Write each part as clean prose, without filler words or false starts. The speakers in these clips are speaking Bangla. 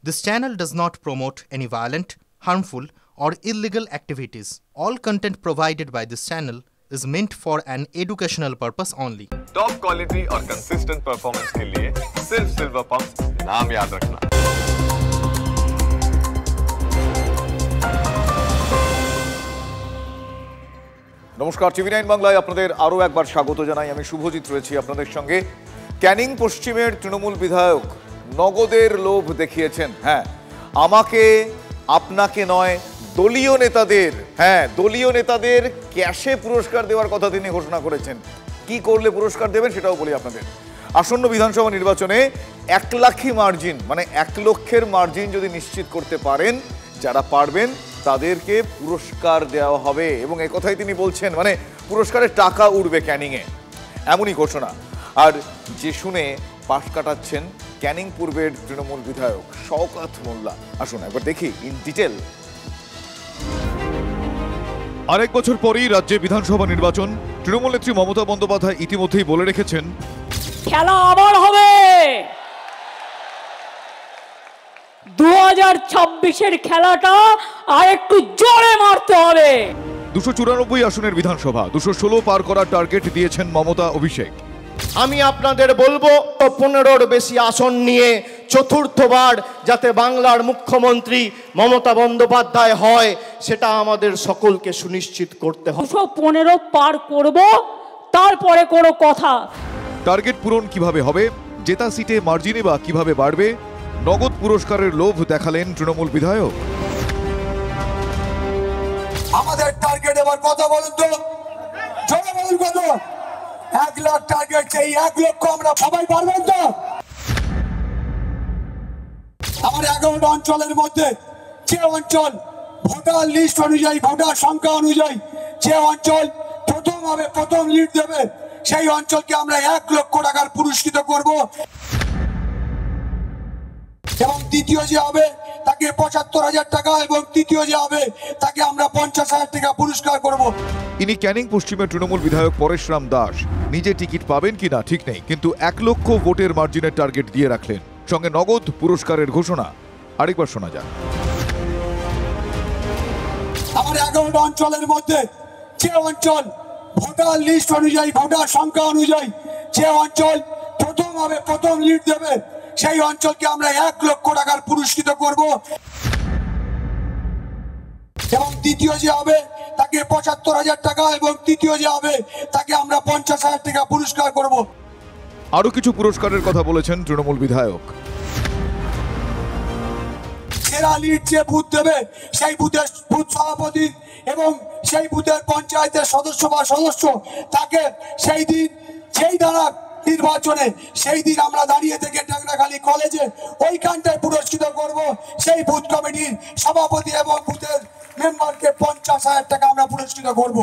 This channel does not promote any violent, harmful, or illegal activities. All content provided by this channel is meant for an educational purpose only. Top quality और कंसिस्टेंट परफॉर्मेंस के लिए सिर्फ सिल्वर पंप नाम याद रखना। নমস্কার, টিভি9 বাংলায় আপনাদের আরও একবার স্বাগত জানাই। আমি শুভজিৎ রয়েছি আপনাদের সঙ্গে। ক্যানিং পশ্চিমের তৃণমূল বিধায়ক নগদের লোভ দেখিয়েছেন। হ্যাঁ, আমাকে আপনাকে নয়, দলীয় নেতাদের ক্যাশে পুরস্কার দেওয়ার কথা তিনি ঘোষণা করেছেন। কি করলে পুরস্কার দেবেন সেটাও বলি আপনাদের। আসন্ন বিধানসভা নির্বাচনে 1 লাখই মার্জিন, মানে 1 লক্ষের মার্জিন যদি নিশ্চিত করতে পারেন, যারা পারবেন তাদেরকে পুরস্কার দেওয়া হবে এবং এই কথাই তিনি বলছেন, মানে পুরস্কারের টাকা উঠবে ক্যানিংয়ে, এমনই ঘোষণা। আর যে শুনে পাশ কাটাচ্ছেন ক্যানিং পূর্বের তৃণমূল বিধায়ক শওকত মোল্লা। আসুন একবার দেখি ইন ডিটেল। আরেক বছর পরেই রাজ্যে বিধানসভা নির্বাচন। তৃণমূল নেত্রী মমতা বন্দ্যোপাধ্যায় ইতিমধ্যেই বলে রেখেছেন, খেলা আবার হবে। 2026-এর খেলাটা আর একটু জোরে মারতে হবে। 294 আসনের বিধানসভা 216 পার করার টার্গেট দিয়েছেন মমতা অভিষেক। আমি আপনাদের বলবো 15-র বেশি আসন নিয়ে চতুর্থবার যাতে বাংলার মুখ্যমন্ত্রী মমতা বন্দ্যোপাধ্যায় হয়, সেটা আমাদের সকলকে সুনিশ্চিত করতে হবে। 215 পার করব, তারপরে কোনো কথা। টার্গেট পূরণ কিভাবে হবে, জেতা সিটে মার্জিনে বা কিভাবে বাড়বে, নগদ পুরস্কারের লোভ দেখালেন তৃণমূল বিধায়ক। আমাদের টার্গেট এবার কথা বলুন তো, জোরে বলুন কত? 1 লাখ টার্গেট, সেই 1 লক্ষ আমরা সবাই পারবেন তো? আমার 11টা অঞ্চলের মধ্যে যে অঞ্চল ভোটার লিস্ট অনুযায়ী, ভোটার সংখ্যা অনুযায়ী যে অঞ্চল প্রথম হবে, প্রথম লিড দেবে, সেই অঞ্চলকে আমরা 1 লক্ষ টাকার পুরস্কৃত করব এবং দ্বিতীয় যে হবে তাকে 75,000 টাকা এবং তৃতীয় যে হবে তাকে আমরা 50,000 টাকা পুরস্কার করব। ইনি ক্যানিং পশ্চিমের তৃণমূল বিধায়ক পরেশরাম দাস। নিজে টিকিট পাবেন কিনা ঠিক নেই, কিন্তু 1 লক্ষ ভোটের মার্জিনের টার্গেট দিয়ে রাখলেন, সঙ্গে নগদ পুরস্কারের ঘোষণা। আরেকবার শোনা যাক। আমার 11টা অঞ্চলের মধ্যে যে অঞ্চল ভোটার লিস্ট অনুযায়ী, ভোটার সংখ্যা অনুযায়ী যে অঞ্চল প্রথম হবে, প্রথম লিড দেবে, সেই অঞ্চলকে আমরা 1 লক্ষ টাকার পুরস্কৃত করব এবং দ্বিতীয় যে হবে তাকে 75,000 টাকা এবং তৃতীয় যে হবে তাকে আমরা 50,000 টাকা পুরস্কার করব। আরো কিছু পুরস্কারের কথা বলেছেন তৃণমূল বিধায়ক। সেরা লিড যে বুথ দেবে সেই বুথের বুথ সভাপতি এবং সেই বুথের পঞ্চায়েতের সদস্য বা সদস্য তাকে সেই দিন, সেই দ্বারা নির্বাচনে সেই দিন আমরা দাঁড়িয়ে থেকে টাকরাখালী কলেজে ওইখানটায় পুরস্কৃত করব। সেই বুথ কমিটির সভাপতি এবং বুথের মেম্বারকে 50,000 টাকা আমরা পুরস্কৃত করব।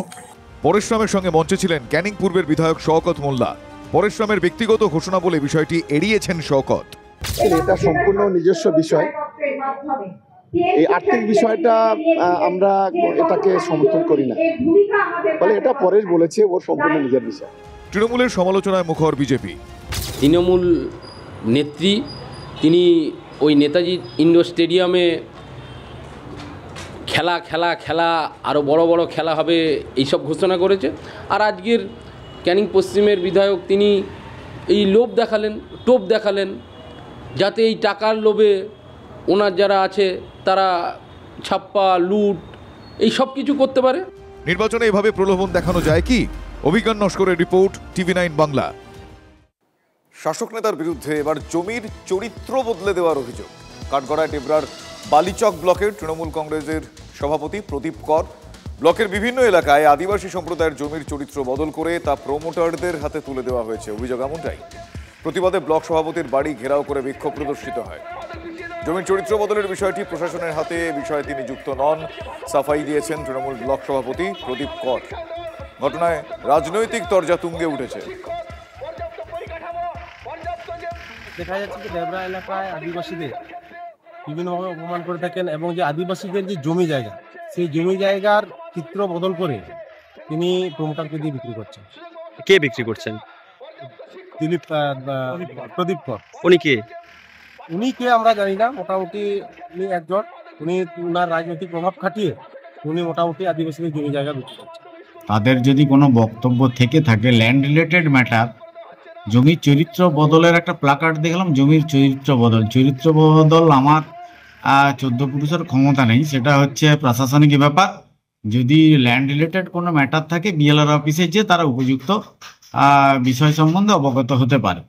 পরেশরামের সঙ্গে মঞ্চে ছিলেন ক্যানিং পূর্বের বিধায়ক শওকত মোল্লা। পরেশরামের ব্যক্তিগত ঘোষণা বলে বিষয়টি এড়িয়েছেন শওকত। এটা সম্পূর্ণ নিজস্ব বিষয়, এই আর্থিক বিষয়টা আমরা এটাকে সমর্থন করি না, বলে এটা পরেশ বলেছে, ওর সম্পূর্ণ নিজের বিষয়। তৃণমূলের সমালোচনায় মুখর বিজেপি। তৃণমূল নেত্রী তিনি ওই নেতাজি ইন্ডোর স্টেডিয়ামে খেলা আরও বড় বড় খেলা হবে এইসব ঘোষণা করেছে। আর আজকের ক্যানিং পশ্চিমের বিধায়ক তিনি এই টোপ দেখালেন যাতে এই টাকার লোভে ওনার যারা আছে তারা ছাপ্পা, লুট এই সব কিছু করতে পারে। নির্বাচনে এভাবে প্রলোভন দেখানো যায় কি? অভিজ্ঞান নস্করের রিপোর্ট, টিভি9 বাংলা। শাসক নেতার বিরুদ্ধে এবার জমির চরিত্র বদলে দেওয়ার অভিযোগ। কাঠগড়ায় টেবরার বালিচক ব্লকের তৃণমূল কংগ্রেসের সভাপতি প্রদীপ কর ব্লকের বিভিন্ন এলাকায় আদিবাসী সম্প্রদায়ের জমির চরিত্র বদল করে তা প্রমোটারদের হাতে তুলে দেওয়া হয়েছে। অভিযোগ এমনটাই। প্রতিবাদে ব্লক সভাপতির বাড়ি ঘেরাও করে বিক্ষোভ প্রদর্শিত হয়। জমির চরিত্র বদলের বিষয়টি প্রশাসনের হাতে, বিষয়ে তিনি যুক্ত নন, সাফাই দিয়েছেন তৃণমূল ব্লক সভাপতি প্রদীপ কর। ঘটনায় রাজনৈতিক তরজা তুঙ্গে উঠেছে। দেখা যাচ্ছে যে ডেবরা এলাকায় আদিবাসীদের বিভিন্নভাবে অপমান করে থাকেন এবং যে আদিবাসীদের যে জমি জায়গা, সেই জমি জায়গার চিত্র বদল করে তিনি প্রমোটারকে দিয়ে বিক্রি করছেন। কে বিক্রি করছেন? প্রদীপ কর। উনি কে? উনি কে আমরা জানি না, মোটামুটি উনি একজন, উনি উনার রাজনৈতিক প্রভাব খাটিয়ে উনি মোটামুটি আদিবাসীদের জমি জায়গা বিক্রি করছেন। তাদের যদি কোনো বক্তব্য থেকে থাকে ল্যান্ড রিলেটেড ম্যাটার, জমির চরিত্র বদলের একটা প্লাকার্ড দেখলাম, জমির চরিত্র বদল আমার 14 পুরুষের ক্ষমতা নেই, সেটা হচ্ছে প্রশাসনিক ব্যাপার। যদি ল্যান্ড রিলেটেড কোনো ম্যাটার থাকে বিএলআর অফিসে যে তারা উপযুক্ত বিষয় সম্বন্ধে অবগত হতে পারে।